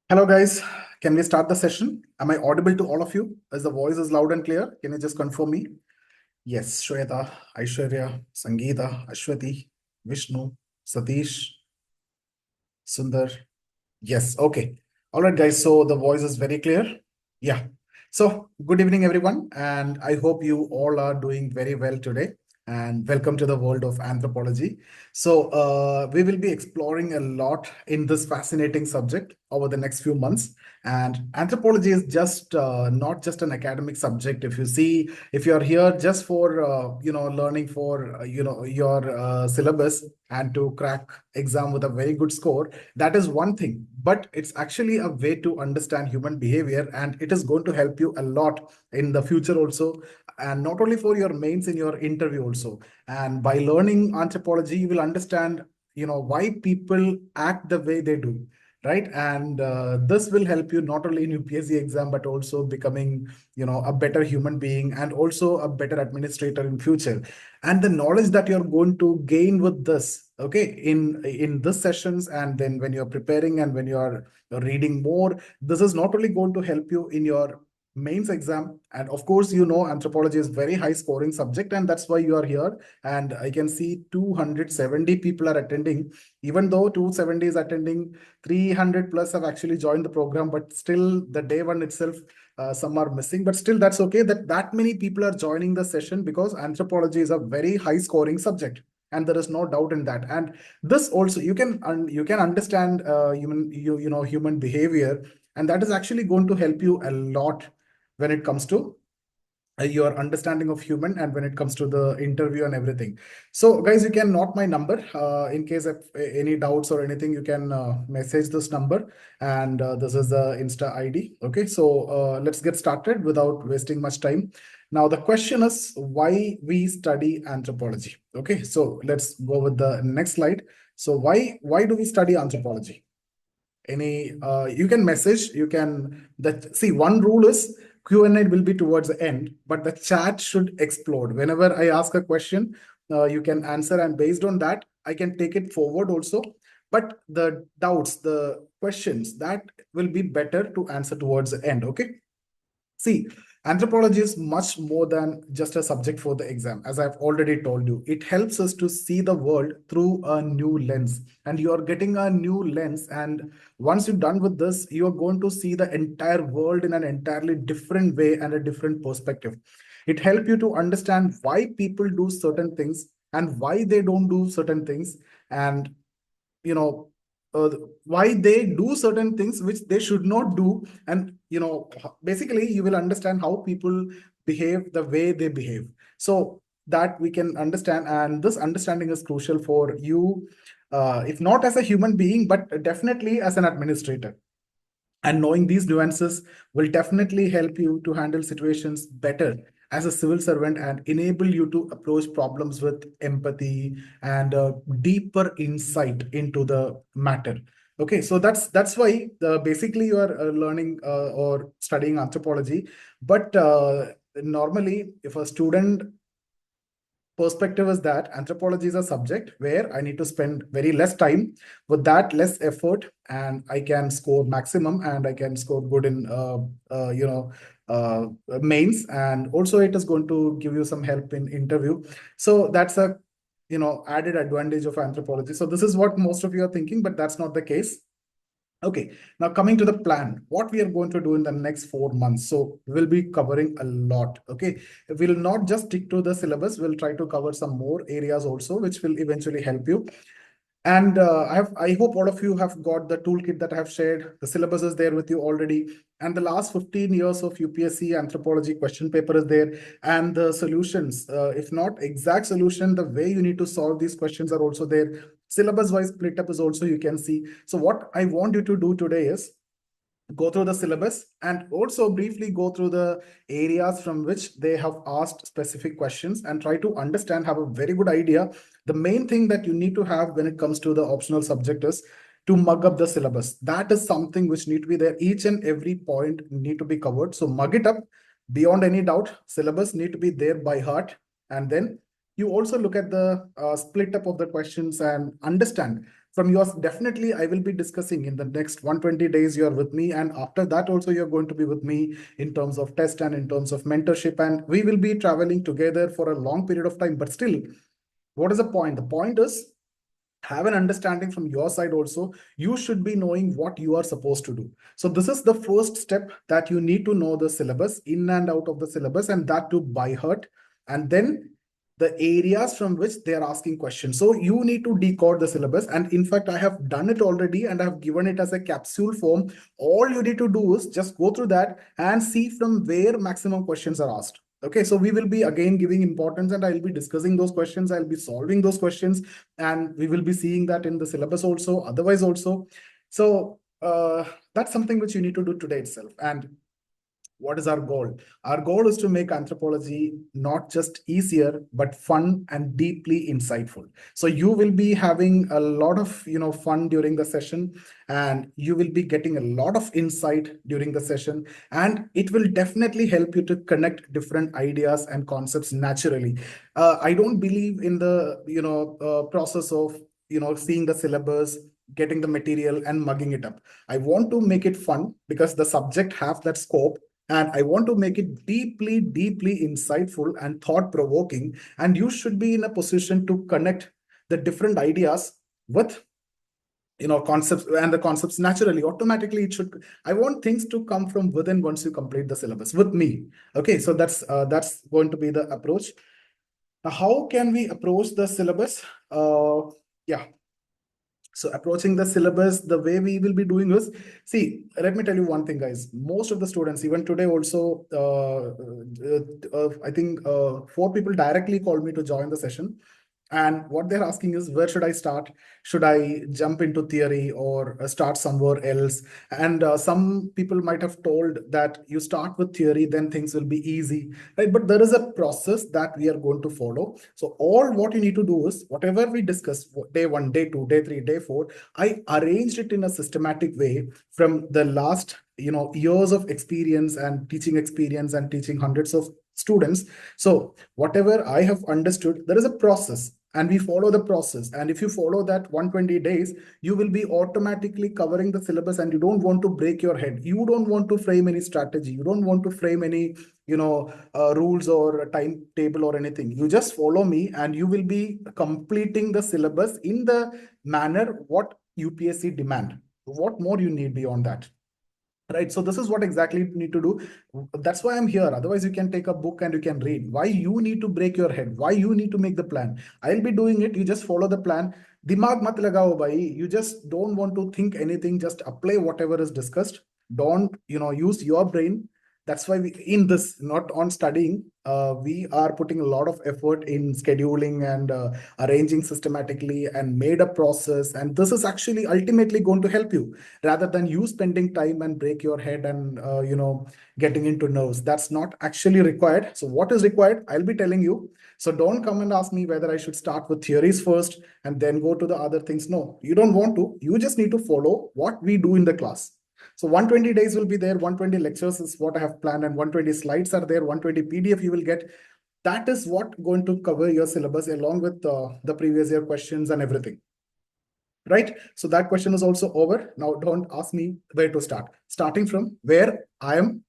Hello, guys. Can we start the session? Am I audible to all of you? As the voice is loud and clear, can you just confirm me? Yes, Shweta, Aishwarya, Sangeeta, Ashwati, Vishnu, Satish, Sundar. Yes, okay. All right, guys. So the voice is very clear. Yeah. So good evening, everyone. And I hope you all are doing very well today. And welcome to the world of anthropology. So we will be exploring a lot in this fascinating subject over the next few months. And anthropology is just not just an academic subject. If you see, if you're here just for learning for your syllabus and to crack exam with a very good score, that is one thing, but it's actually a way to understand human behavior, and it is going to help you a lot in the future also, and not only for your mains in your interview also. And by learning anthropology, you will understand why people act the way they do, right? And this will help you not only in UPSC exam but also becoming a better human being and also a better administrator in future. And the knowledge that you're going to gain with this, okay, in this sessions, and then when you're preparing and when you're reading more, this is not only going to help you in your mains exam. And of course, anthropology is very high scoring subject, and that's why you are here. And I can see 270 people are attending. Even though 270 is attending, 300 plus have actually joined the program, but still the day one itself, some are missing. But still, that's okay that that many people are joining the session, because anthropology is a very high scoring subject, and there is no doubt in that. And this also, you can understand human behavior, and that is actually going to help you a lot when it comes to your understanding of human, and when it comes to the interview and everything. So guys, you can note my number. In case of any doubts or anything, you can message this number, and this is the Insta ID. Okay, so let's get started without wasting much time. Now the question is why we study anthropology. Okay, so let's go with the next slide. So why do we study anthropology? Any You can message, you can that see, one rule is Q&A will be towards the end, but the chat should explode whenever I ask a question. You can answer, and based on that I can take it forward also. But the doubts, the questions, that will be better to answer towards the end. Okay, see, anthropology is much more than just a subject for the exam. As I've already told you, it helps us to see the world through a new lens. And you're getting a new lens. And once you're done with this, you're going to see the entire world in an entirely different way and a different perspective. It helps you to understand why people do certain things and why they don't do certain things. And you know uh, why they do certain things which they should not do. And basically you will understand how people behave the way they behave, so that we can understand. And this understanding is crucial for you, if not as a human being, but definitely as an administrator. And knowing these nuances will definitely help you to handle situations better as a civil servant, and enable you to approach problems with empathy and deeper insight into the matter. Okay, so that's why basically you are learning or studying anthropology. But normally, if a student perspective is that anthropology is a subject where I need to spend very less time, with that less effort, and I can score maximum, and I can score good in mains, and also it is going to give you some help in interview. So that's a added advantage of anthropology. So this is what most of you are thinking, but that's not the case. Okay, now coming to the plan, what we are going to do in the next 4 months. So we'll be covering a lot. Okay, we'll not just stick to the syllabus, we'll try to cover some more areas also, which will eventually help you. And I hope all of you have got the toolkit that I have shared. The syllabus is there with you already. And the last 15 years of UPSC anthropology question paper is there. And the solutions, if not exact solution, the way you need to solve these questions are also there. Syllabus wise split up is also, you can see. So what I want you to do today is go through the syllabus and also briefly go through the areas from which they have asked specific questions, and try to understand, have a very good idea. The main thing that you need to have when it comes to the optional subject is to mug up the syllabus. That is something which need to be there. Each and every point need to be covered, so mug it up beyond any doubt. Syllabus need to be there by heart, and then you also look at the split up of the questions and understand from yours. Definitely I will be discussing in the next 120 days you are with me, and after that also you're going to be with me in terms of test and in terms of mentorship, and we will be traveling together for a long period of time. But still, what is the point? The point is, have an understanding from your side also. You should be knowing what you are supposed to do. So this is the first step, that you need to know the syllabus in and out of the syllabus, and that too by heart. And then the areas from which they are asking questions. So you need to decode the syllabus. And in fact, I have done it already and I have given it as a capsule form. All you need to do is just go through that and see from where maximum questions are asked. Okay, so we will be again giving importance, and I'll be discussing those questions. I'll be solving those questions, and we will be seeing that in the syllabus also, otherwise also. So that's something which you need to do today itself. And what is our goal? Our goal is to make anthropology not just easier, but fun and deeply insightful. So you will be having a lot of fun during the session, and you will be getting a lot of insight during the session, and it will definitely help you to connect different ideas and concepts naturally. I don't believe in the process of seeing the syllabus, getting the material and mugging it up. I want to make it fun because the subject have that scope, and I want to make it deeply, deeply insightful and thought provoking. And you should be in a position to connect the different ideas with concepts, and the concepts naturally, automatically. I want things to come from within once you complete the syllabus with me. Okay, so that's going to be the approach. Now, how can we approach the syllabus? Yeah, so approaching the syllabus, the way we will be doing is, see, let me tell you one thing, guys. Most of the students, even today also, I think 4 people directly called me to join the session. And what they're asking is, where should I start? Should I jump into theory or start somewhere else? And some people might have told that you start with theory, then things will be easy, right? But there is a process that we are going to follow. So all what you need to do is, whatever we discuss, day 1, day 2, day 3, day 4, I arranged it in a systematic way from the last years of experience and teaching hundreds of students. So whatever I have understood, there is a process, and we follow the process. And if you follow that 120 days, you will be automatically covering the syllabus, and you don't want to break your head. You don't want to frame any strategy. You don't want to frame any rules or a timetable or anything. You just follow me, and you will be completing the syllabus in the manner what UPSC demand. What more you need beyond that? Right. So this is what exactly you need to do. That's why I'm here. Otherwise, you can take a book and you can read. Why you need to break your head? Why you need to make the plan? I'll be doing it. You just follow the plan. Dimag mat lagao bhai. You just don't want to think anything. Just apply whatever is discussed. Don't use your brain. That's why we in this, not on studying, we are putting a lot of effort in scheduling and arranging systematically and made a process. And this is actually ultimately going to help you, rather than you spending time and break your head and getting into nerves. That's not actually required. So what is required, I'll be telling you. So don't come and ask me whether I should start with theories first and then go to the other things. No, you don't want to. You just need to follow what we do in the class. So 120 days will be there. 120 lectures is what I have planned, and 120 slides are there. 120 PDF you will get. That is what going to cover your syllabus, along with the previous year questions and everything. Right? So that question is also over. Now don't ask me where to start. Starting from where I am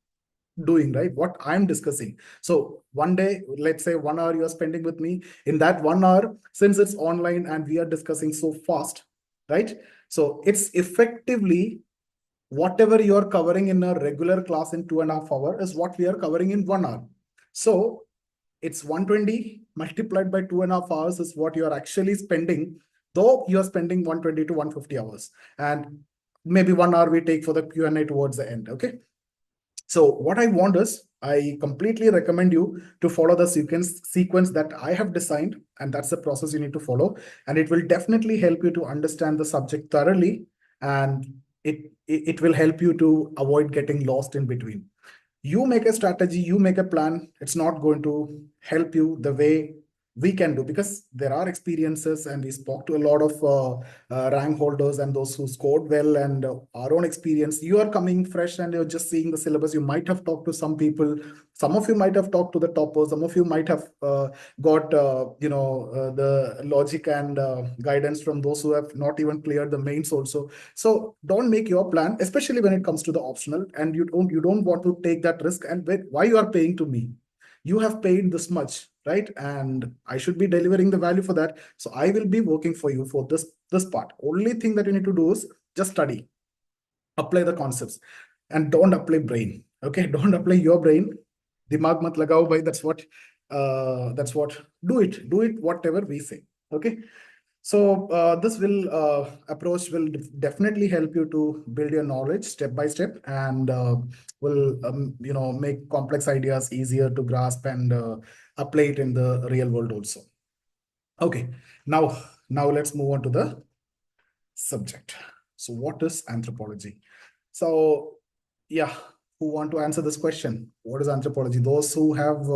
doing, right? What I'm discussing. So one day, let's say 1 hour you are spending with me. In that 1 hour, since it's online and we are discussing so fast, right? So it's effectively whatever you are covering in a regular class in 2.5 hours is what we are covering in 1 hour. So it's 120 multiplied by 2.5 hours is what you are actually spending, though you are spending 120 to 150 hours. And maybe 1 hour we take for the Q&A towards the end. Okay. So what I want is, I completely recommend you to follow the sequence that I have designed, and that's the process you need to follow. And it will definitely help you to understand the subject thoroughly, and it will help you to avoid getting lost in between. You make a strategy, you make a plan. It's not going to help you the way we can do, because there are experiences, and we spoke to a lot of rank holders and those who scored well, and our own experience. You are coming fresh and you're just seeing the syllabus. You might have talked to some people. Some of you might have talked to the toppers. Some of you might have got the logic and guidance from those who have not even cleared the mains also. So don't make your plan, especially when it comes to the optional, and you don't want to take that risk. And why you are paying to me? You have paid this much, right? And I should be delivering the value for that. So I will be working for you for this part. Only thing that you need to do is just study, apply the concepts, and don't apply brain. Okay, don't apply your brain. Dimag mat lagao bhai. That's what. Do it whatever we say. Okay. So this will approach will definitely help you to build your knowledge step by step, and will make complex ideas easier to grasp and apply it in the real world also. Okay, now let's move on to the subject. So what is anthropology? So yeah, who want to answer this question? What is anthropology? Those who have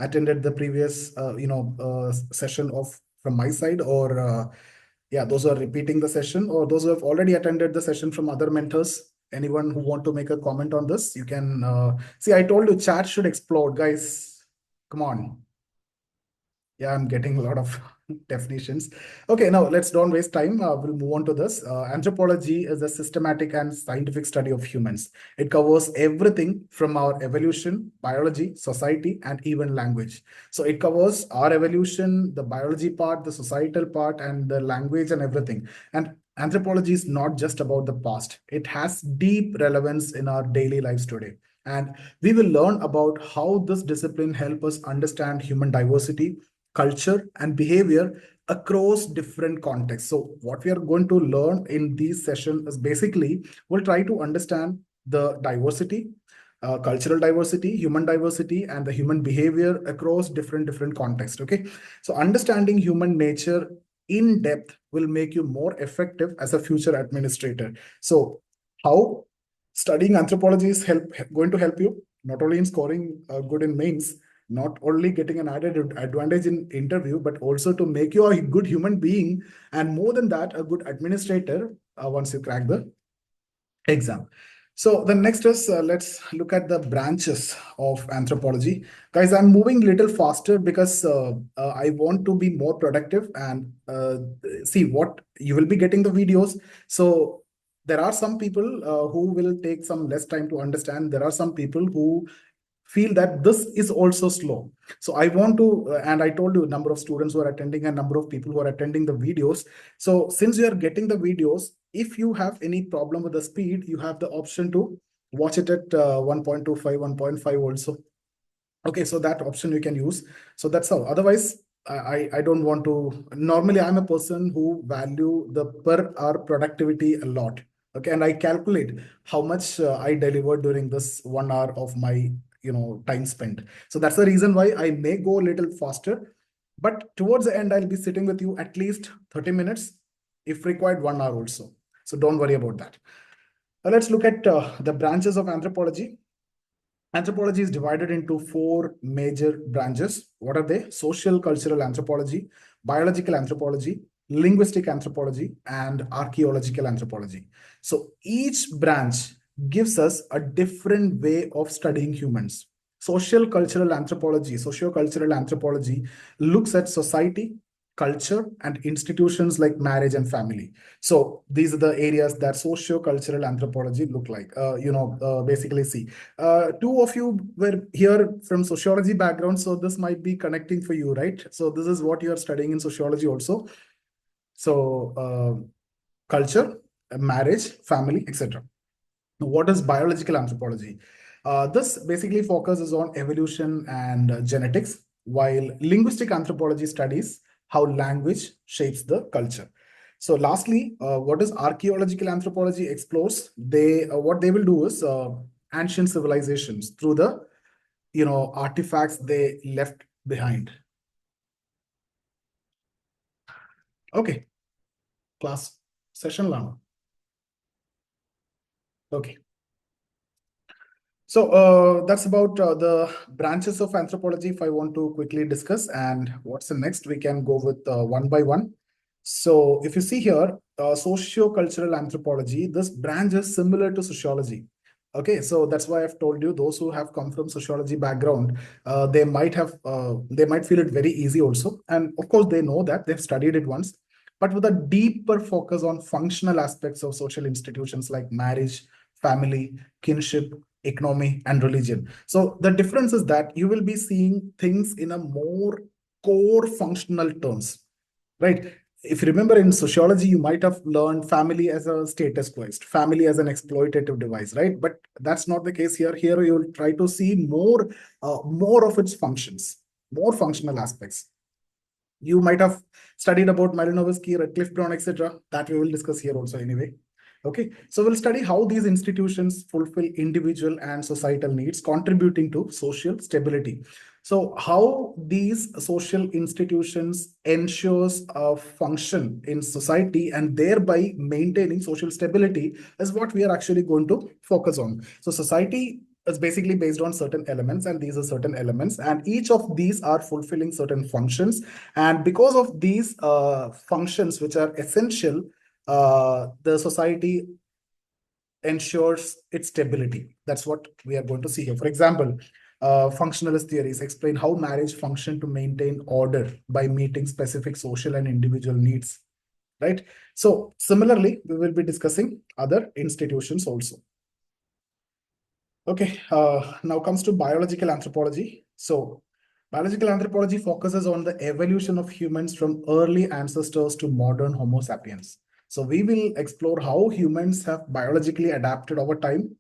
attended the previous session of from my side, or yeah, those who are repeating the session, or those who have already attended the session from other mentors. Anyone who want to make a comment on this, you can see. I told you chat should explode, guys. Come on. Yeah, I'm getting a lot of definitions. Okay, now let's don't waste time. We'll move on to this. Anthropology is a systematic and scientific study of humans. It covers everything from our evolution, biology, society, and even language. So it covers our evolution, the biology part, the societal part, and the language and everything. And anthropology is not just about the past. It has deep relevance in our daily lives today. And we will learn about how this discipline helps us understand human diversity, culture, and behavior across different contexts. So what we are going to learn in these sessions is basically we'll try to understand the diversity, cultural diversity, human diversity, and the human behavior across different contexts. Okay, so understanding human nature in depth will make you more effective as a future administrator. So how studying anthropology is going to help you not only in scoring good in mains, not only getting an added advantage in interview, but also to make you a good human being, and more than that, a good administrator once you crack the exam. So the next is let's look at the branches of anthropology. Guys, I'm moving a little faster because I want to be more productive, and see what you will be getting the videos. So there are some people who will take some less time to understand. There are some people who feel that this is also slow. So I want to, and I told you a number of students who are attending, a number of people who are attending the videos. So since you are getting the videos, if you have any problem with the speed, you have the option to watch it at 1.25, 1.5 also. Okay, so that option you can use. So that's how. Otherwise, I don't want to. Normally, I'm a person who value the per hour productivity a lot. Okay, and I calculate how much I delivered during this 1 hour of my time spent. So that's the reason why I may go a little faster. But towards the end, I'll be sitting with you at least 30 minutes, if required, 1 hour also. So don't worry about that. Now let's look at the branches of anthropology. Anthropology is divided into four major branches. What are they? Social cultural anthropology, biological anthropology, linguistic anthropology, and archaeological anthropology. So each branch gives us a different way of studying humans. Socio-cultural anthropology looks at society, culture, and institutions like marriage and family. So these are the areas that socio-cultural anthropology look like. Basically, see, two of you were here from sociology background, so this might be connecting for you, right? So this is what you are studying in sociology also. So culture, marriage, family, etc. What is biological anthropology? This basically focuses on evolution and genetics, while linguistic anthropology studies how language shapes the culture. So lastly, what is archaeological anthropology explores? What they will do is ancient civilizations through the artifacts they left behind. Okay, class session long. Okay. So that's about the branches of anthropology. If I want to quickly discuss, and what's the next, we can go with one by one. So if you see here, socio-cultural anthropology, this branch is similar to sociology. Okay, so that's why I've told you those who have come from sociology background, they might feel it very easy also, and of course they know that they've studied it once, but with a deeper focus on functional aspects of social institutions like marriage, family, kinship, economy, and religion. So the difference is that you will be seeing things in a more core functional terms, right? If you remember in sociology, you might have learned family as a status quest, family as an exploitative device, right? But that's not the case here. Here you'll try to see more of its functions, more functional aspects. You might have studied about Malinowski, Radcliffe Brown, etc. That we will discuss here also anyway. Okay, so we'll study how these institutions fulfill individual and societal needs, contributing to social stability. So how these social institutions ensures a function in society and thereby maintaining social stability is what we are actually going to focus on. So society is basically based on certain elements, and these are certain elements, and each of these are fulfilling certain functions. And because of these functions, which are essential, the society ensures its stability. That's what we are going to see here. For example, functionalist theories explain how marriage function to maintain order by meeting specific social and individual needs, right? So similarly, we will be discussing other institutions also. Okay, now comes to biological anthropology. So biological anthropology focuses on the evolution of humans from early ancestors to modern Homo sapiens. So we will explore how humans have biologically adapted over time,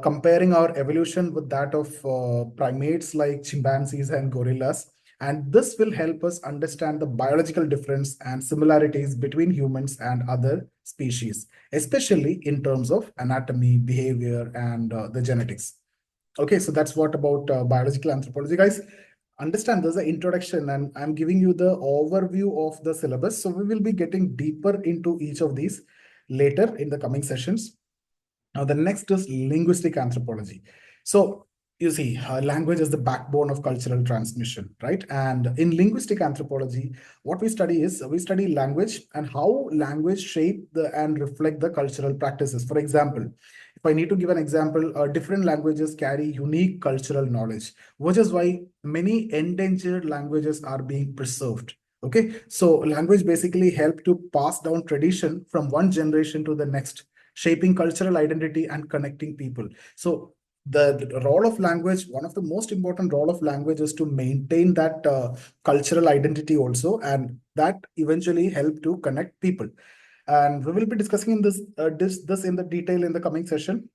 comparing our evolution with that of primates like chimpanzees and gorillas. And this will help us understand the biological difference and similarities between humans and other species, especially in terms of anatomy, behavior, and the genetics. Okay, so that's what about biological anthropology, guys. Understand there's an introduction, and I'm giving you the overview of the syllabus. So we will be getting deeper into each of these later in the coming sessions. Now, the next is linguistic anthropology. So, you see, language is the backbone of cultural transmission, right? And in linguistic anthropology, what we study is we study language and how language shape the and reflect the cultural practices. For example, if I need to give an example, different languages carry unique cultural knowledge, which is why many endangered languages are being preserved. Okay, so language basically help to pass down tradition from one generation to the next, shaping cultural identity and connecting people. So the role of language, one of the most important role of language is to maintain that cultural identity also, and that eventually help to connect people. And we will be discussing in this in the detail in the coming session.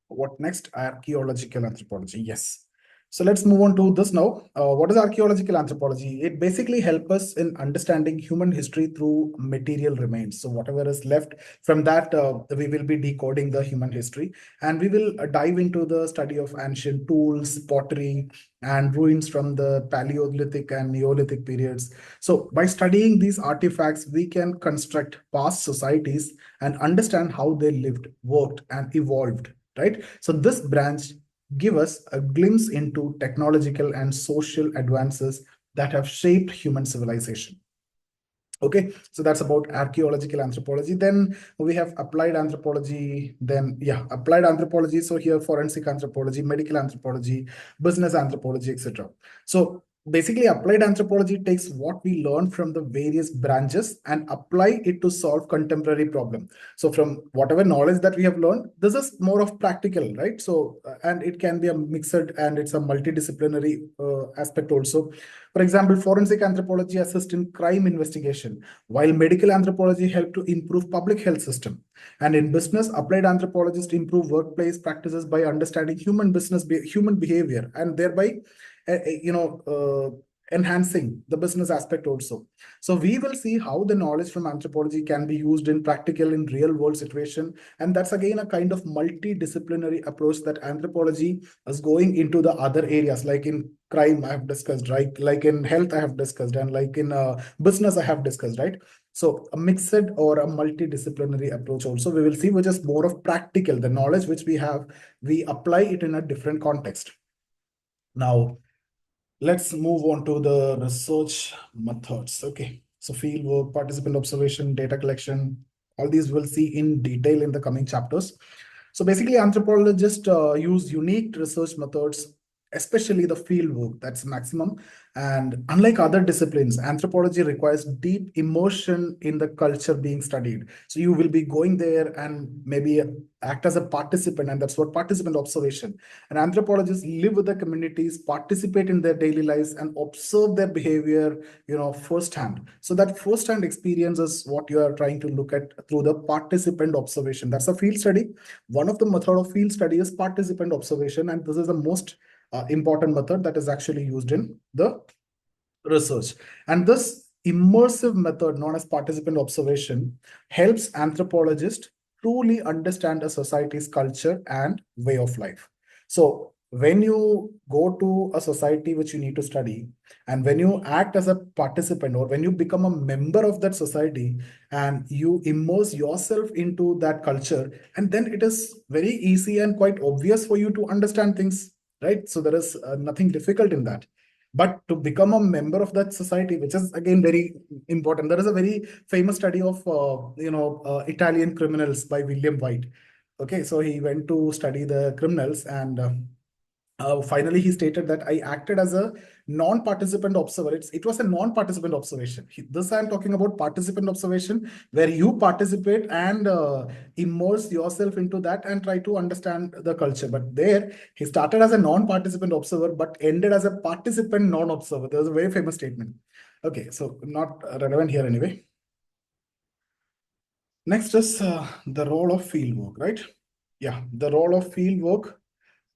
What next? Archaeological anthropology. Yes. So let's move on to this now. What is archaeological anthropology? It basically helps us in understanding human history through material remains. So whatever is left from that, we will be decoding the human history, and we will dive into the study of ancient tools, pottery, and ruins from the Paleolithic and Neolithic periods. So by studying these artifacts, we can construct past societies and understand how they lived, worked, and evolved, right? So this branch give us a glimpse into technological and social advances that have shaped human civilization. Okay, so that's about archaeological anthropology. Then we have applied anthropology. Then, yeah, applied anthropology. So here, forensic anthropology, medical anthropology, business anthropology, etc. So basically, applied anthropology takes what we learn from the various branches and apply it to solve contemporary problem. So from whatever knowledge that we have learned, this is more of practical, right? So and it can be a mixed, and it's a multidisciplinary aspect also. For example, forensic anthropology assists in crime investigation, while medical anthropology help to improve public health system. And in business, applied anthropologists improve workplace practices by understanding human behavior, and thereby, you know, enhancing the business aspect also. So we will see how the knowledge from anthropology can be used in practical in real world situation. And that's again a kind of multidisciplinary approach that anthropology is going into the other areas, like in crime I have discussed, right? Like in health I have discussed, and like in business I have discussed, right? So a mixed or a multidisciplinary approach also we will see, which is more of practical. The knowledge which we have, we apply it in a different context. Now, let's move on to the research methods. Okay. So field work, participant observation, data collection, all these we'll see in detail in the coming chapters. So basically, anthropologists use unique research methods, especially the field work, that's maximum. And unlike other disciplines, anthropology requires deep immersion in the culture being studied. So you will be going there and maybe act as a participant, and that's what participant observation. And anthropologists live with the communities, participate in their daily lives, and observe their behavior, firsthand. So that firsthand experience is what you are trying to look at through the participant observation. That's a field study. One of the method of field study is participant observation, and this is the most important method that is actually used in the research. And this immersive method known as participant observation helps anthropologists truly understand a society's culture and way of life. So when you go to a society which you need to study, and when you act as a participant or when you become a member of that society and you immerse yourself into that culture, and then it is very easy and quite obvious for you to understand things, right? So there is nothing difficult in that. But to become a member of that society, which is again very important, there is a very famous study of Italian criminals by William White. Okay, so he went to study the criminals, and finally he stated that I acted as a non-participant observer. It was a non-participant observation. This I'm talking about participant observation, where you participate and immerse yourself into that and try to understand the culture. But there he started as a non-participant observer but ended as a participant non-observer. There's a very famous statement. Okay, so not relevant here anyway. Next is the role of fieldwork, right? Yeah, the role of fieldwork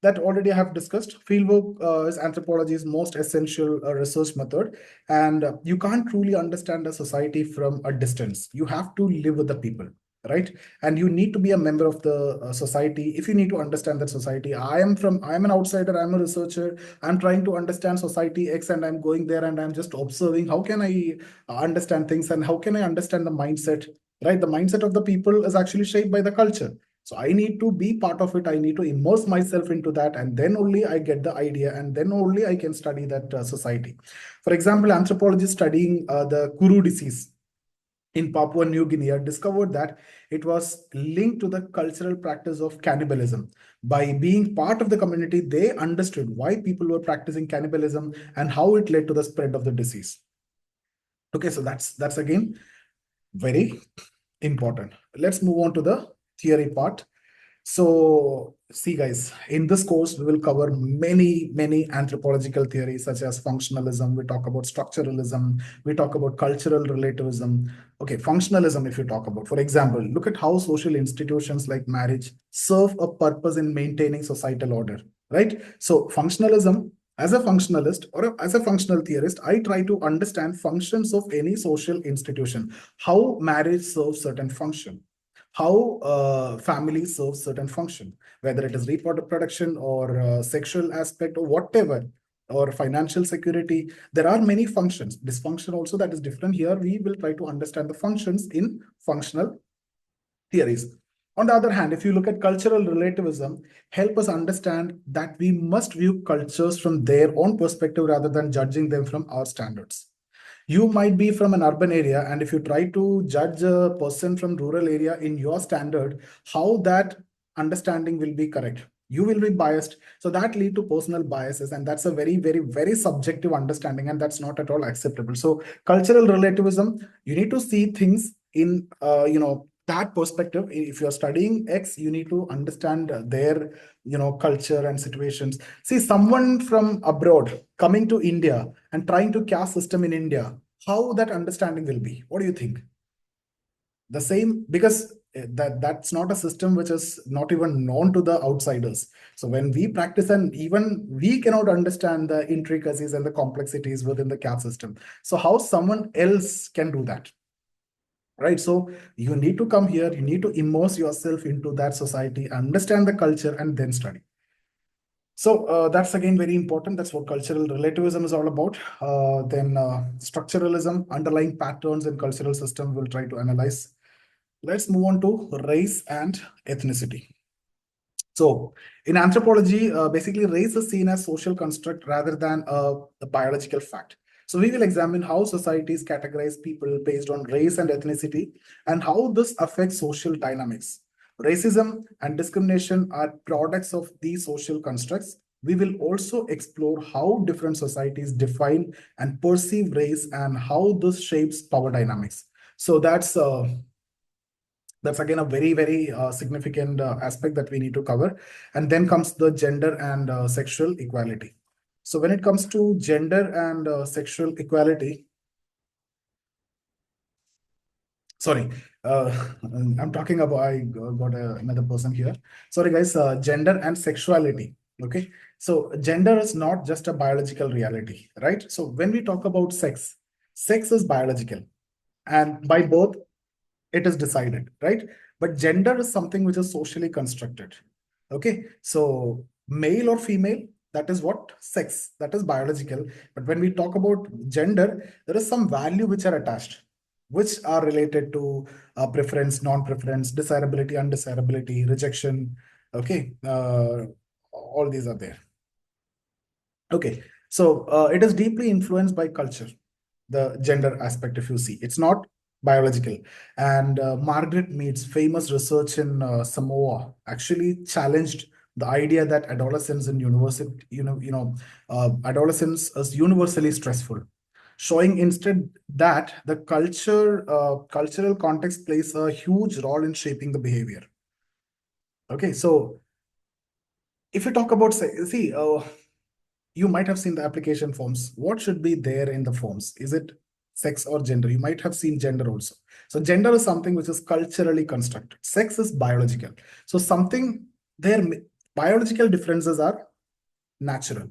that already I have discussed. Fieldwork is anthropology's most essential research method, and you can't truly understand a society from a distance. You have to live with the people, right? And you need to be a member of the society if you need to understand that society. I am an outsider. I'm a researcher. I'm trying to understand society X, and I'm going there and I'm just observing. How can I understand things, and how can I understand the mindset? Right, the mindset of the people is actually shaped by the culture. So I need to be part of it. I need to immerse myself into that, and then only I get the idea, and then only I can study that society. For example, anthropologists studying the Kuru disease in Papua New Guinea discovered that it was linked to the cultural practice of cannibalism. By being part of the community, they understood why people were practicing cannibalism and how it led to the spread of the disease. Okay, so that's again very important. Let's move on to the theory part. So see guys, in this course, we will cover many anthropological theories such as functionalism. We talk about structuralism. We talk about cultural relativism. Okay, functionalism, if you talk about, for example, look at how social institutions like marriage serve a purpose in maintaining societal order, right? So functionalism, as a functionalist or as a functional theorist, I try to understand functions of any social institution, how marriage serves certain function, how family serves certain function, whether it is reproduction or sexual aspect or whatever, or financial security. There are many functions. Dysfunction also, that is different. Here we will try to understand the functions in functional theories. On the other hand, if you look at cultural relativism, help us understand that we must view cultures from their own perspective rather than judging them from our standards. You might be from an urban area, and if you try to judge a person from rural area in your standard, how that understanding will be correct? You will be biased. So that lead to personal biases, and that's a very subjective understanding, and that's not at all acceptable. So cultural relativism, you need to see things in that perspective. If you're studying X, you need to understand their culture and situations. See, someone from abroad coming to India and trying to caste system in India, how that understanding will be? What do you think? The same, because that's not a system which is not even known to the outsiders. So when we practice, and even we cannot understand the intricacies and the complexities within the caste system. So how someone else can do that? Right. So you need to come here, you need to immerse yourself into that society, understand the culture, and then study. So that's again very important. That's what cultural relativism is all about. Then structuralism, underlying patterns in cultural system, we'll try to analyze. Let's move on to race and ethnicity. So in anthropology, basically race is seen as social construct rather than a biological fact. So we will examine how societies categorize people based on race and ethnicity and how this affects social dynamics. Racism and discrimination are products of these social constructs. We will also explore how different societies define and perceive race and how this shapes power dynamics. So that's again a very significant aspect that we need to cover. And then comes the gender and sexual equality. So when it comes to gender and sexual equality, sorry, I'm talking about, I got another person here. Sorry guys, gender and sexuality. Okay, so gender is not just a biological reality, right? So when we talk about sex, sex is biological, and by birth it is decided, right? But gender is something which is socially constructed. Okay, so male or female, that is what sex, that is biological. But when we talk about gender, there is some value which are attached, which are related to preference, non-preference, desirability, undesirability, rejection. Okay, all these are there. Okay, so it is deeply influenced by culture, the gender aspect, if you see. It's not biological. And Margaret Mead's famous research in Samoa actually challenged the idea that adolescence in university, adolescence is universally stressful, showing instead that the cultural context plays a huge role in shaping the behavior. Okay, so if you talk about, say, see, you might have seen the application forms. What should be there in the forms? Is it sex or gender? You might have seen gender also. So gender is something which is culturally constructed. Sex is biological. So something there, biological differences are natural.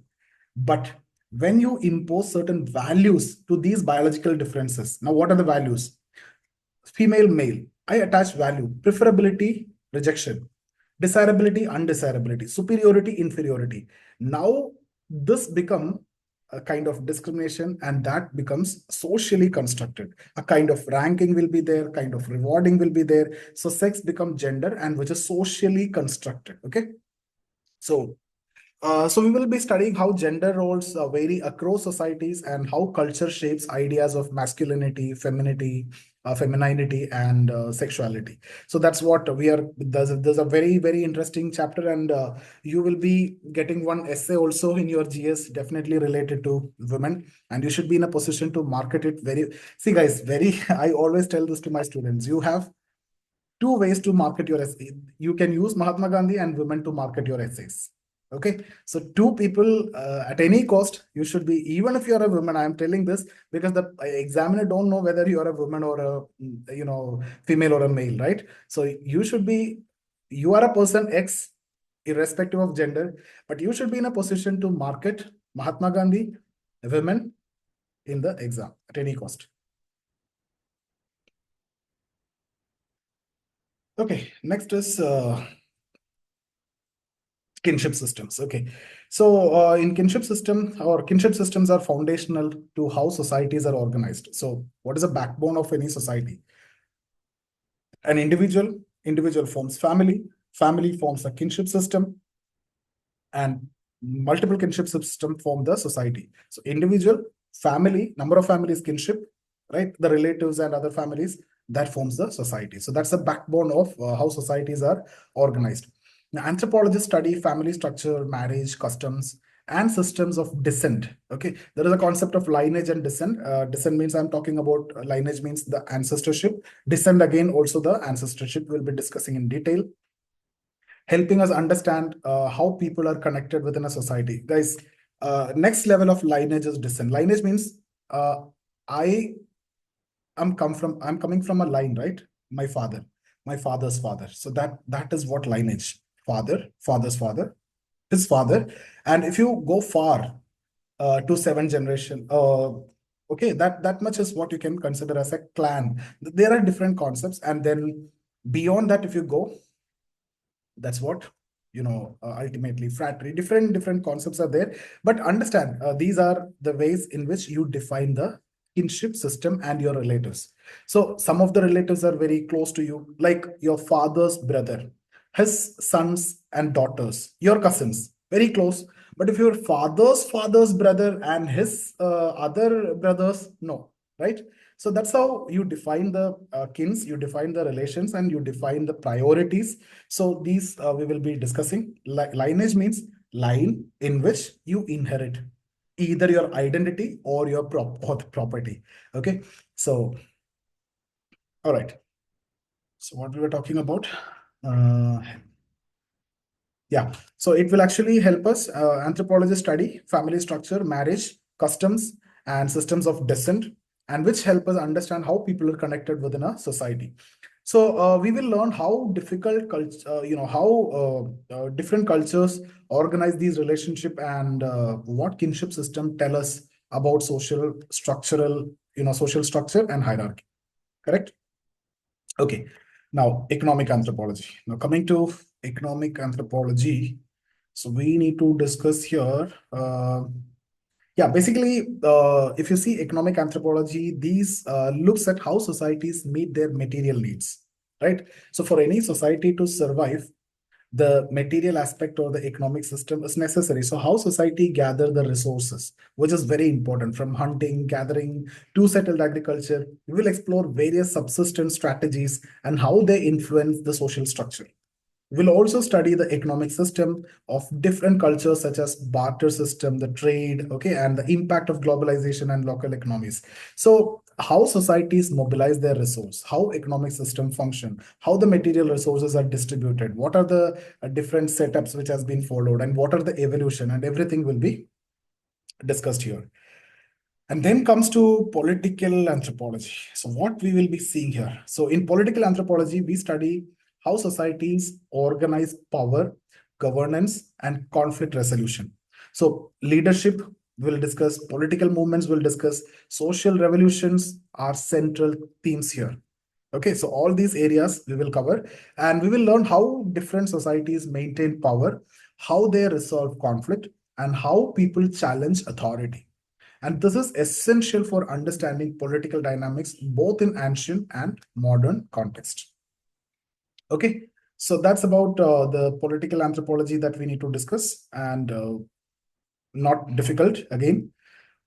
But when you impose certain values to these biological differences, now what are the values? Female, male, I attach value, preferability, rejection, desirability, undesirability, superiority, inferiority. Now this become a kind of discrimination, and that becomes socially constructed. A kind of ranking will be there, kind of rewarding will be there. So sex becomes gender, and which is socially constructed. Okay, so we will be studying how gender roles vary across societies and how culture shapes ideas of masculinity, femininity, and sexuality. So that's what we are. There's a very interesting chapter, and you will be getting one essay also in your GS, definitely related to women, and you should be in a position to market it very. See, guys, very. I always tell this to my students. You have two ways to market your essay. You can use Mahatma Gandhi and women to market your essays. Okay, so two people at any cost, you should be, even if you're a woman, I am telling this because the examiner don't know whether you are a woman or a, female or a male, right? So you should be, you are a person X, irrespective of gender, but you should be in a position to market Mahatma Gandhi, women in the exam at any cost. Okay, next is kinship systems. Okay, so in kinship system, or kinship systems are foundational to how societies are organized. So what is the backbone of any society? An individual forms family forms a kinship system, and multiple kinship system form the society. So individual, family, number of families, kinship, right? The relatives and other families, that forms the society. So that's the backbone of how societies are organized. Now, anthropologists study family structure, marriage, customs, and systems of descent. Okay, there is a concept of lineage and descent. Descent means, I'm talking about, lineage means the ancestorship. Descent again, also the ancestorship, we'll be discussing in detail, helping us understand how people are connected within a society. Guys, next level of lineage is descent. Lineage means I I'm coming from a line, right? My father, my father's father. So that is what lineage. Father, father's father, his father. And if you go far to seven generation, okay, that much is what you can consider as a clan. There are different concepts, and then beyond that, if you go, that's what ultimately fratry. Different concepts are there, but understand these are the ways in which you define the kinship system and your relatives. So some of the relatives are very close to you, like your father's brother, his sons and daughters, your cousins, very close. But if your father's brother and his other brothers, no, right? So that's how you define the kins, you define the relations, and you define the priorities. So these we will be discussing. Lineage means line in which you inherit either your identity or your property. Okay. So, all right. So what we were talking about. Uh, Yeah, so it will actually help us. Anthropologists study family structure, marriage, customs, and systems of descent, and which help us understand how people are connected within a society. So we will learn how difficult how different cultures organize these relationship, and what kinship system tell us about social structure and hierarchy. Correct? Okay. Now, economic anthropology. Now, coming to economic anthropology, so we need to discuss here. Yeah, basically, if you see economic anthropology, these looks at how societies meet their material needs, right? So, for any society to survive, the material aspect or the economic system is necessary. So how society gather the resources, which is very important, from hunting, gathering to settled agriculture. We will explore various subsistence strategies and how they influence the social structure. We'll also study the economic system of different cultures, such as barter system, the trade, okay, and the impact of globalization and local economies. So how societies mobilize their resource, how economic system function, how the material resources are distributed, what are the different setups which has been followed, and what are the evolution, and everything will be discussed here. And then comes to political anthropology. So what we will be seeing here. So in political anthropology, we study how societies organize power, governance, and conflict resolution. So leadership will discuss, political movements will discuss, social revolutions are central themes here. Okay, so all these areas we will cover, and we will learn how different societies maintain power, how they resolve conflict, and how people challenge authority. And this is essential for understanding political dynamics both in ancient and modern context. Okay, so that's about the political anthropology that we need to discuss, and not difficult again.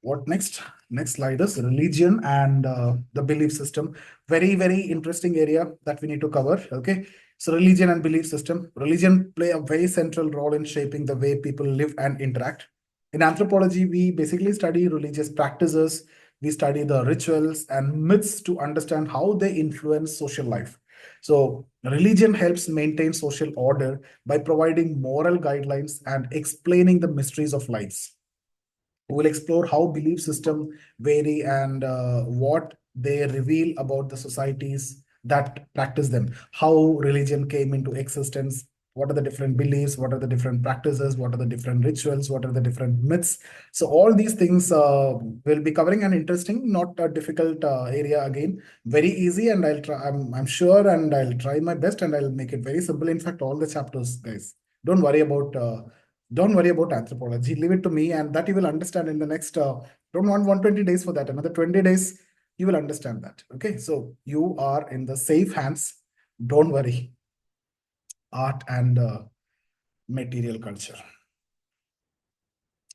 What next? Next slide is religion and the belief system. Very interesting area that we need to cover. Okay, so religion and belief system. Religion play a very central role in shaping the way people live and interact. In anthropology, we basically study religious practices, we study the rituals and myths to understand how they influence social life. So religion helps maintain social order by providing moral guidelines and explaining the mysteries of life. We'll explore how belief systems vary, and what they reveal about the societies that practice them, how religion came into existence, what are the different beliefs, what are the different practices, what are the different rituals, what are the different myths. So all these things will be covering, an interesting, not a difficult area again, very easy, and I'll try, I'm sure, and I'll try my best, and I'll make it very simple. In fact, all the chapters, guys, don't worry about don't worry about anthropology. Leave it to me, and that you will understand in the next. Don't want 120 days for that. Another 20 days, you will understand that. Okay, so you are in the safe hands. Don't worry. Art and material culture.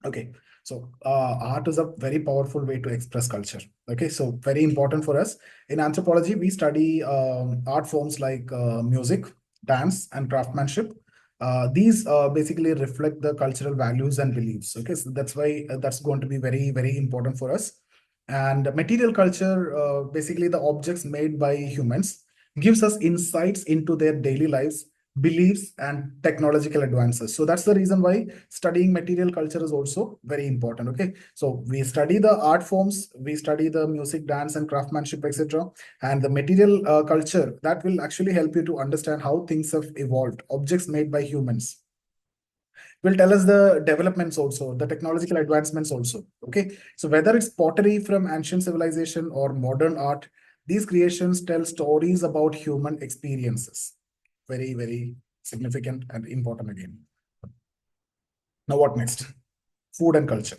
Okay, so art is a very powerful way to express culture. Okay, so very important for us. In anthropology, we study art forms like music, dance, and craftsmanship. These basically reflect the cultural values and beliefs. Okay, so that's why that's going to be very important for us. And material culture, basically the objects made by humans, gives us insights into their daily lives, beliefs, and technological advances. So that's the reason why studying material culture is also very important. Okay, so we study the art forms, we study the music, dance, and craftsmanship, etc., and the material culture that will actually help you to understand how things have evolved, objects made by humans will tell us the developments also, the technological advancements also. Okay, so whether it's pottery from ancient civilization or modern art, these creations tell stories about human experiences. Very significant and important again. Now, what next? Food and culture.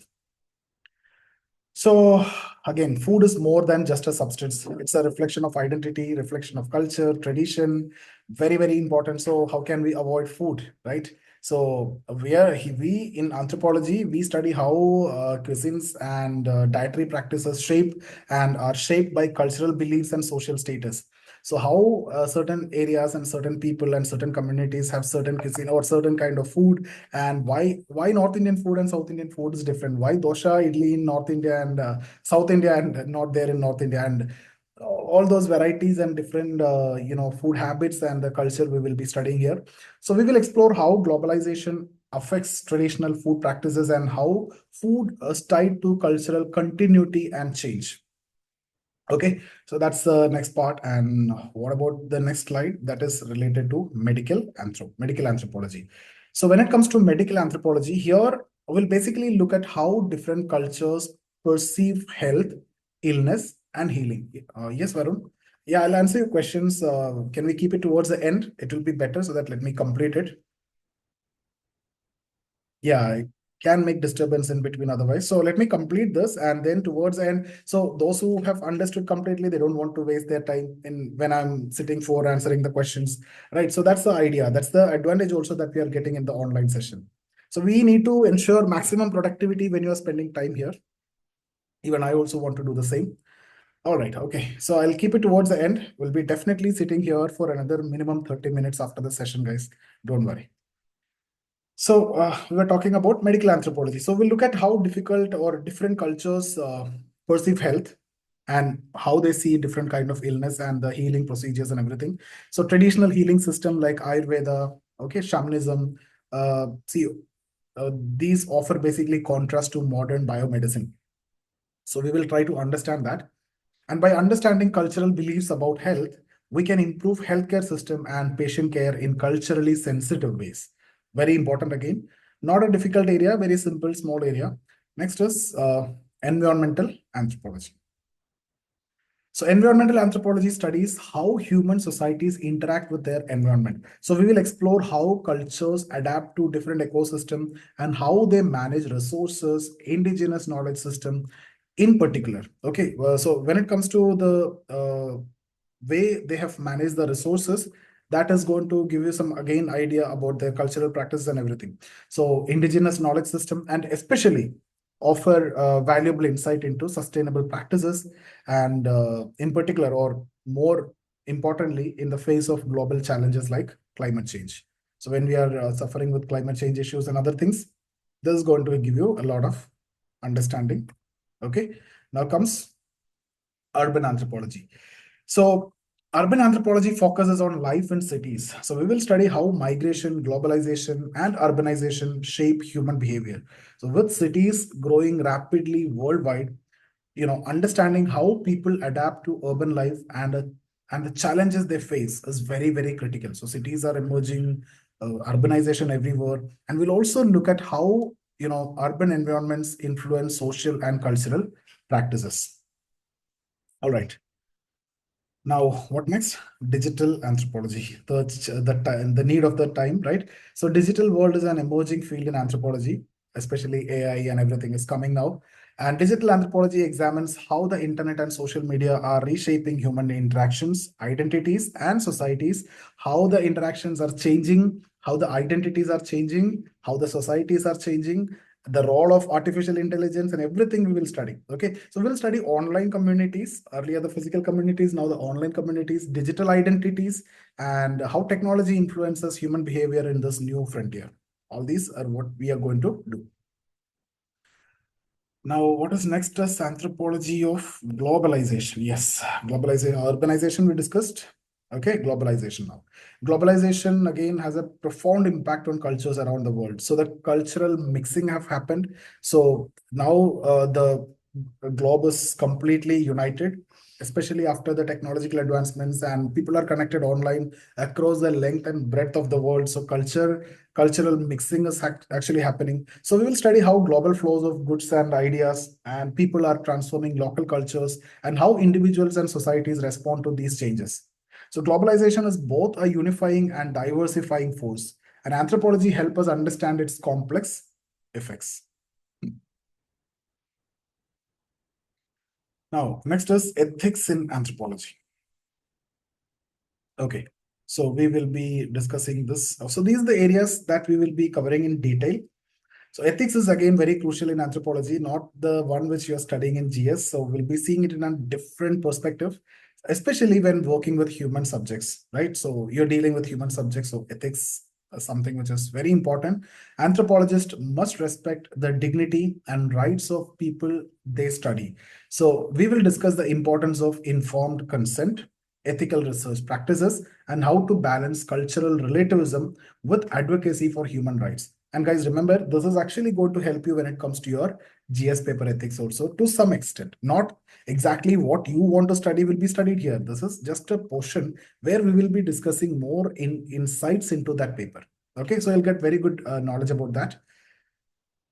So again, food is more than just a substance. It's a reflection of identity, reflection of culture, tradition, very, very important. So how can we avoid food, right? So we in anthropology, we study how cuisines and dietary practices shape and are shaped by cultural beliefs and social status. So how certain areas and certain people and certain communities have certain cuisine or certain kind of food, and why North Indian food and South Indian food is different. Why dosha, idli in North India and South India and not there in North India, and all those varieties and different food habits and the culture we will be studying here. So we will explore how globalization affects traditional food practices and how food is tied to cultural continuity and change. Okay, so that's the next part. And what about the next slide that is related to medical anthropology? So when it comes to medical anthropology, here we'll basically look at how different cultures perceive health, illness, and healing. Yes, Varun. Yeah, I'll answer your questions. Can we keep it towards the end? It will be better so that let me complete it. Yeah, it can make disturbance in between otherwise. So let me complete this and then towards the end. So those who have understood completely, they don't want to waste their time in when I'm sitting for answering the questions, right? So that's the idea. That's the advantage also that we are getting in the online session. So we need to ensure maximum productivity when you are spending time here. Even I also want to do the same. All right, okay. So I'll keep it towards the end. We'll be definitely sitting here for another minimum 30 minutes after the session, guys. Don't worry. So we were talking about medical anthropology. So we'll look at how difficult or different cultures perceive health and how they see different kind of illness and the healing procedures and everything. So traditional healing system like Ayurveda, okay, shamanism, see, these offer basically contrast to modern biomedicine. So we will try to understand that. And by understanding cultural beliefs about health, we can improve healthcare system and patient care in culturally sensitive ways. Very important again. Not a difficult area, very simple, small area. Next is environmental anthropology. So environmental anthropology studies how human societies interact with their environment. So we will explore how cultures adapt to different ecosystem and how they manage resources, indigenous knowledge system in particular. Okay, so when it comes to the way they have managed the resources, that is going to give you some again idea about their cultural practices and everything. So indigenous knowledge system and especially offer valuable insight into sustainable practices and in particular or more importantly in the face of global challenges like climate change. So when we are suffering with climate change issues and other things, this is going to give you a lot of understanding. Okay, now comes urban anthropology. So urban anthropology focuses on life in cities. So we will study how migration, globalization, and urbanization shape human behavior. So with cities growing rapidly worldwide, understanding how people adapt to urban life and the challenges they face is very, very critical. So cities are emerging, urbanization everywhere, and we'll also look at how urban environments influence social and cultural practices. All right. Now, what next? Digital anthropology, the need of the time, right? So digital world is an emerging field in anthropology, especially AI and everything is coming now. And digital anthropology examines how the internet and social media are reshaping human interactions, identities, and societies, how the interactions are changing, how the identities are changing, how the societies are changing, the role of artificial intelligence and everything we will study. Okay, so we'll study online communities, earlier the physical communities, now the online communities, digital identities, and how technology influences human behavior in this new frontier. All these are what we are going to do. Now, what is next is anthropology of globalization. Yes, globalization, urbanization we discussed. Okay, globalization now. Globalization again has a profound impact on cultures around the world. So the cultural mixing have happened. So now the globe is completely united, especially after the technological advancements, and people are connected online across the length and breadth of the world. So cultural mixing is actually happening. So we will study how global flows of goods and ideas and people are transforming local cultures and how individuals and societies respond to these changes. So globalization is both a unifying and diversifying force, and anthropology helps us understand its complex effects. Now, next is ethics in anthropology. Okay, so we will be discussing this. So these are the areas that we will be covering in detail. So ethics is again very crucial in anthropology, not the one which you are studying in GS. So we'll be seeing it in a different perspective, especially when working with human subjects, right? So you're dealing with human subjects, so ethics is something which is very important. Anthropologists must respect the dignity and rights of people they study. So we will discuss the importance of informed consent, ethical research practices, and how to balance cultural relativism with advocacy for human rights. And guys, remember, this is actually going to help you when it comes to your GS paper ethics also to some extent. Not exactly what you want to study will be studied here. This is just a portion where we will be discussing more insights into that paper. Okay, so you'll get very good knowledge about that.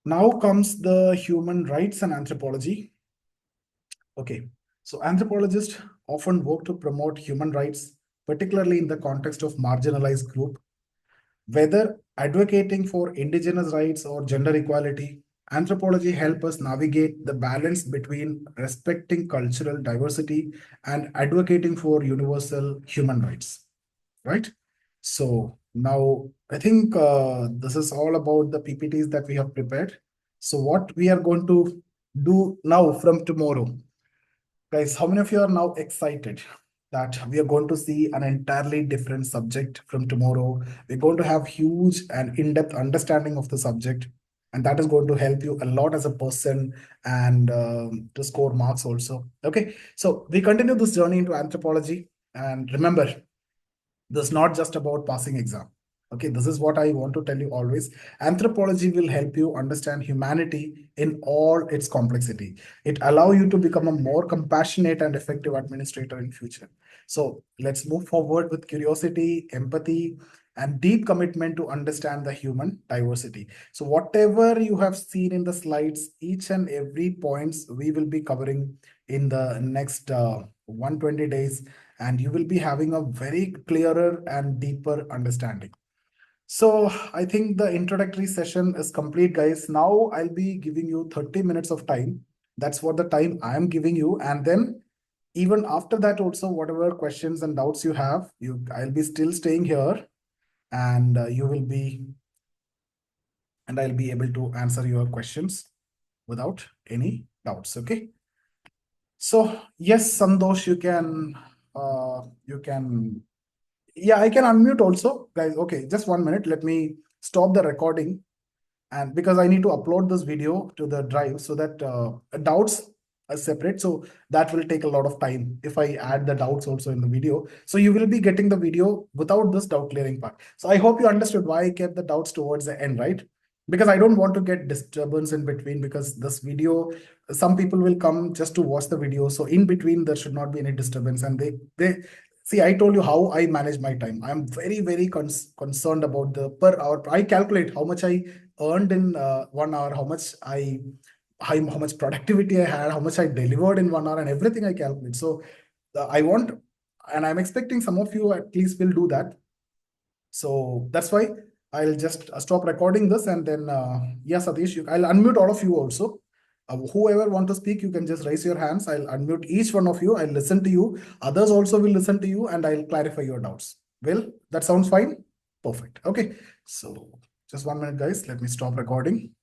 Now comes the human rights and anthropology. Okay, so anthropologists often work to promote human rights, particularly in the context of marginalized group. Whether advocating for indigenous rights or gender equality, anthropology helps us navigate the balance between respecting cultural diversity and advocating for universal human rights, right? So now I think this is all about the PPTs that we have prepared. So what we are going to do now from tomorrow, guys, how many of you are now excited that we are going to see an entirely different subject from tomorrow? We're going to have huge and in-depth understanding of the subject, and that is going to help you a lot as a person and to score marks also. Okay, so we continue this journey into anthropology, and remember, this is not just about passing exam. Okay, this is what I want to tell you always. Anthropology will help you understand humanity in all its complexity. It allow you to become a more compassionate and effective administrator in future. So let's move forward with curiosity, empathy, and deep commitment to understand the human diversity. So whatever you have seen in the slides, each and every points we will be covering in the next 120 days, and you will be having a very clearer and deeper understanding. So I think the introductory session is complete, guys. Now I'll be giving you 30 minutes of time. That's what the time I am giving you. And then even after that also, whatever questions and doubts you have, I'll be still staying here, and I'll be able to answer your questions without any doubts. Okay. So yes, Sandosh, you can, yeah, I can unmute also, guys. Okay, just 1 minute. Let me stop the recording, and because I need to upload this video to the drive so that doubts are separate. So that will take a lot of time if I add the doubts also in the video. So you will be getting the video without this doubt clearing part. So I hope you understood why I kept the doubts towards the end, right? Because I don't want to get disturbance in between, because this video, some people will come just to watch the video. So in between, there should not be any disturbance. And they see, I told you how I manage my time. I'm very, very concerned about the per hour. I calculate how much I earned in 1 hour, how much productivity I had, how much I delivered in 1 hour, and everything I calculate. So I want, and I'm expecting some of you at least will do that. So that's why I'll just stop recording this, and then yeah, Satish, I'll unmute all of you also. Whoever want to speak, you can just raise your hands. I'll unmute each one of you. I'll listen to you. Others also will listen to you, and I'll clarify your doubts. Well, that sounds fine. Perfect. Okay. So just 1 minute, guys. Let me stop recording.